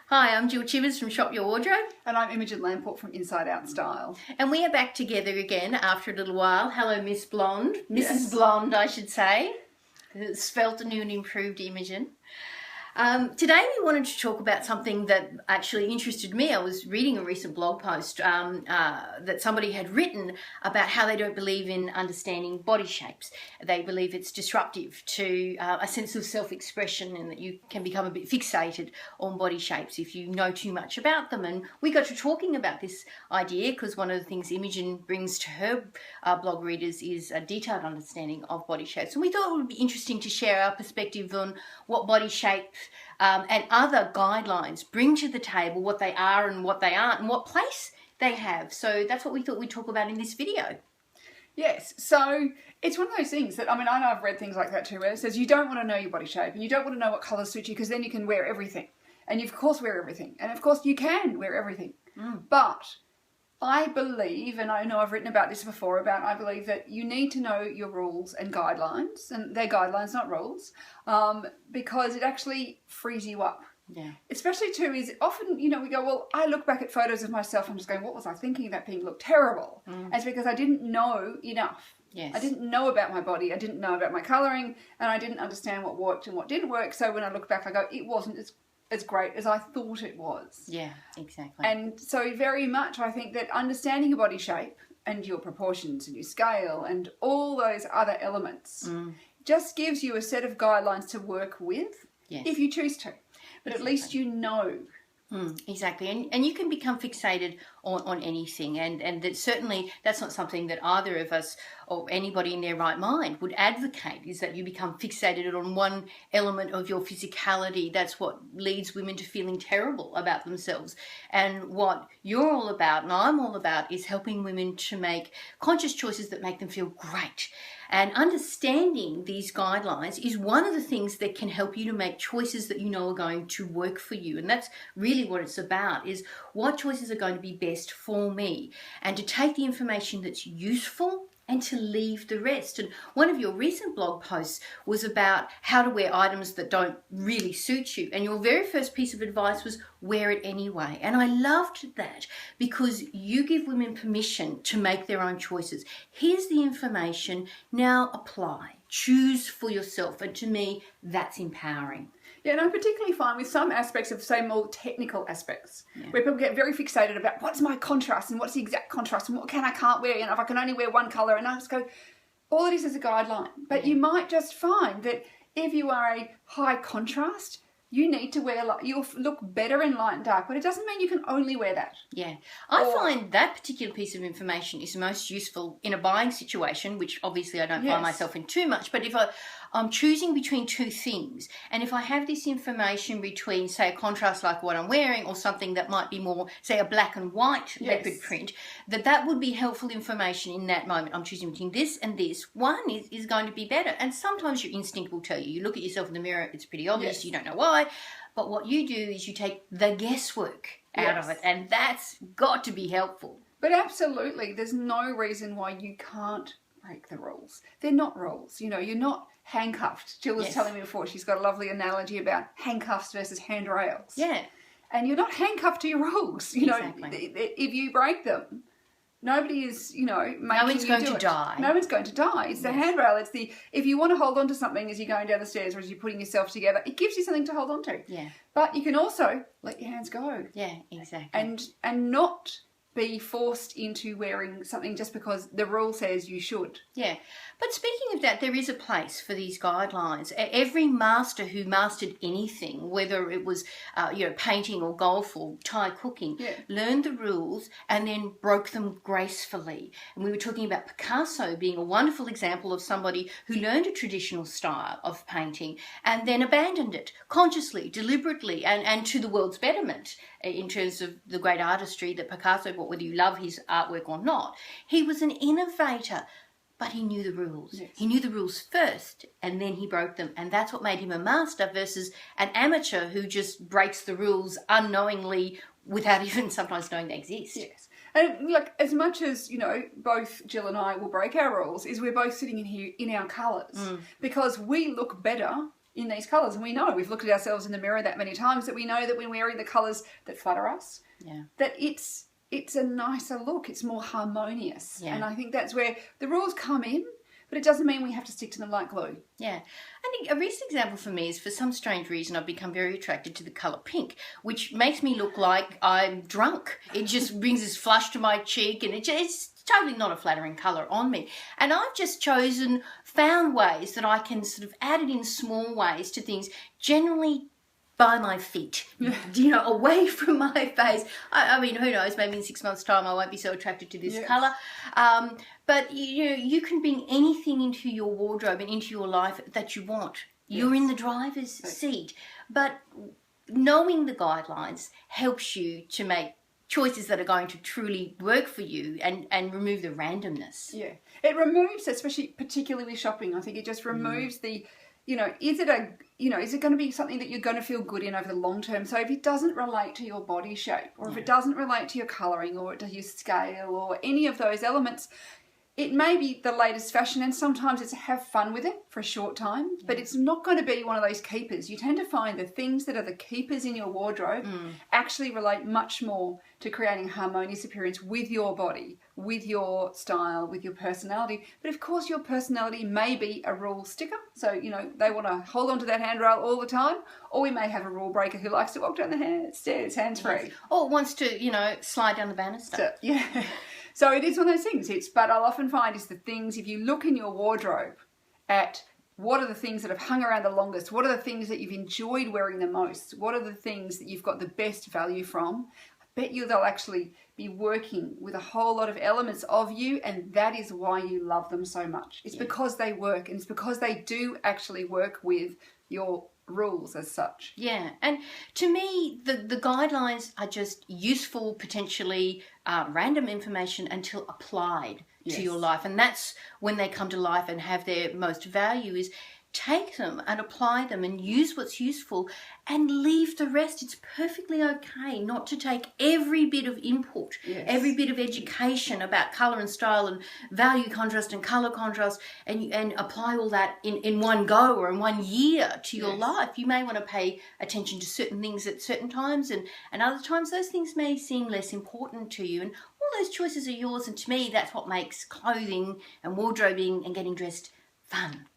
Hi, I'm Jill Chivers from Shop Your Wardrobe. And I'm Imogen Lamport from Inside Out Style. And we are back together again after a little while. Hello, Miss Blonde. Mrs. Yes. Blonde, I should say. Spelt a new and improved Imogen. Today we wanted to talk about something that actually interested me. I was reading a recent blog post that somebody had written about how they don't believe in understanding body shapes. They believe it's disruptive to a sense of self-expression and that you can become a bit fixated on body shapes if you know too much about them. And we got to talking about this idea because one of the things Imogen brings to her blog readers is a detailed understanding of body shapes. And we thought it would be interesting to share our perspective on what body shapes and other guidelines bring to the table, what they are and what they aren't, and what place they have. So that's what we thought we'd talk about in this video. Yes, so it's one of those things that, I know I've read things like that too, where it says you don't want to know your body shape and you don't want to know what colours suit you because then you can wear everything. And you, of course, wear everything. And, of course, you can wear everything. But I believe, and I know I've written about this before, I believe that you need to know your rules and guidelines, and they're guidelines, not rules, because it actually frees you up. Yeah. Especially too is often, we go, well, I look back at photos of myself, I'm just going, what was I thinking? That thing looked terrible. And it's because I didn't know enough. Yes. I didn't know about my body, I didn't know about my colouring, and I didn't understand what worked and what didn't work. So when I look back, I go, it wasn't as great as I thought it was. Yeah, exactly. And so very much I think that understanding your body shape and your proportions and your scale and all those other elements just gives you a set of guidelines to work with if you choose to. But at least you know. Exactly, and you can become fixated on anything, and that certainly that's not something that either of us or anybody in their right mind would advocate, is that you become fixated on one element of your physicality. That's what leads women to feeling terrible about themselves. And what you're all about, and I'm all about, is helping women to make conscious choices that make them feel great. And understanding these guidelines is one of the things that can help you to make choices that you know are going to work for you. And that's really what it's about, is what choices are going to be best for me, and to take the information that's useful and to leave the rest. And one of your recent blog posts was about how to wear items that don't really suit you. And your very first piece of advice was wear it anyway. And I loved that because you give women permission to make their own choices. Here's the information, now apply. Choose for yourself. And to me, that's empowering. Yeah, and I particularly find with some aspects of, say, more technical aspects, where people get very fixated about what's my contrast and what's the exact contrast and what can I can't wear, and if I can only wear one colour, and I just go, all it is a guideline. But you might just find that if you are a high contrast, you need to wear, you'll look better in light and dark, but it doesn't mean you can only wear that. Yeah. I find that particular piece of information is most useful in a buying situation, which obviously I don't find myself in too much, but if I'm choosing between two things, and if I have this information between, say, a contrast like what I'm wearing or something that might be more, say, a black and white leopard print, that would be helpful information in that moment. I'm choosing between this and this. One is going to be better, and sometimes your instinct will tell you. You look at yourself in the mirror, it's pretty obvious, you don't know why, but what you do is you take the guesswork out of it, and that's got to be helpful. But absolutely, there's no reason why you can't break the rules. They're not rules. You're not handcuffed. Jill was telling me before, she's got a lovely analogy about handcuffs versus handrails. Yeah. And you're not handcuffed to your rules. If you break them, nobody is, making no one's going to die. No one's going to die. It's the handrail. It's if you want to hold on to something as you're going down the stairs or as you're putting yourself together, it gives you something to hold on to. Yeah. But you can also let your hands go. Yeah, exactly. And not be forced into wearing something just because the rule says you should. Yeah. But speaking of that, there is a place for these guidelines. Every master who mastered anything, whether it was painting or golf or Thai cooking, learned the rules and then broke them gracefully. And we were talking about Picasso being a wonderful example of somebody who learned a traditional style of painting and then abandoned it consciously, deliberately, and to the world's betterment in terms of the great artistry that Picasso brought, whether you love his artwork or not. He was an innovator, but he knew the rules. Yes. He knew the rules first, and then he broke them. And that's what made him a master versus an amateur who just breaks the rules unknowingly without even sometimes knowing they exist. Yes. And like, as much as, both Jill and I will break our rules, is we're both sitting in here in our colours. Because we look better in these colours. And we know, we've looked at ourselves in the mirror that many times, that we know that when we're wearing the colours that flatter us, that it's a nicer look. It's more harmonious. Yeah. And I think that's where the rules come in, but it doesn't mean we have to stick to them like glue. Yeah. I think a recent example for me is, for some strange reason, I've become very attracted to the colour pink, which makes me look like I'm drunk. It just brings this flush to my cheek, and it's totally not a flattering colour on me. And I've just found ways that I can sort of add it in small ways to things, generally by my feet, away from my face. I mean, who knows, maybe in 6 months' time I won't be so attracted to this colour. But you can bring anything into your wardrobe and into your life that you want. You're in the driver's seat. But knowing the guidelines helps you to make choices that are going to truly work for you and remove the randomness. Yeah. It removes, especially particularly with shopping, I think it just removes the, is it going to be something that you're going to feel good in over the long term? So if it doesn't relate to your body shape, or if it doesn't relate to your colouring, or to your scale, or any of those elements, it may be the latest fashion, and sometimes it's have fun with it for a short time, but it's not going to be one of those keepers. You tend to find the things that are the keepers in your wardrobe actually relate much more to creating a harmonious appearance with your body, with your style, with your personality. But of course, your personality may be a rule sticker. So, they want to hold on to that handrail all the time. Or we may have a rule breaker who likes to walk down the stairs hands-free. Or wants to, slide down the banister. So it is one of those things. But I'll often find is the things, if you look in your wardrobe at what are the things that have hung around the longest, what are the things that you've enjoyed wearing the most, what are the things that you've got the best value from, I bet you they'll actually be working with a whole lot of elements of you, and that is why you love them so much. It's because they work, and it's because they do actually work with your rules as such. Yeah, and to me, the guidelines are just useful, potentially random information until applied to your life. And that's when they come to life and have their most value, is take them and apply them and use what's useful and leave the rest. It's perfectly okay not to take every bit of input, every bit of education about colour and style and value contrast and colour contrast, and apply all that in one go or in 1 year to your life. You may want to pay attention to certain things at certain times, and other times those things may seem less important to you. And all those choices are yours, and to me that's what makes clothing and wardrobing and getting dressed fun.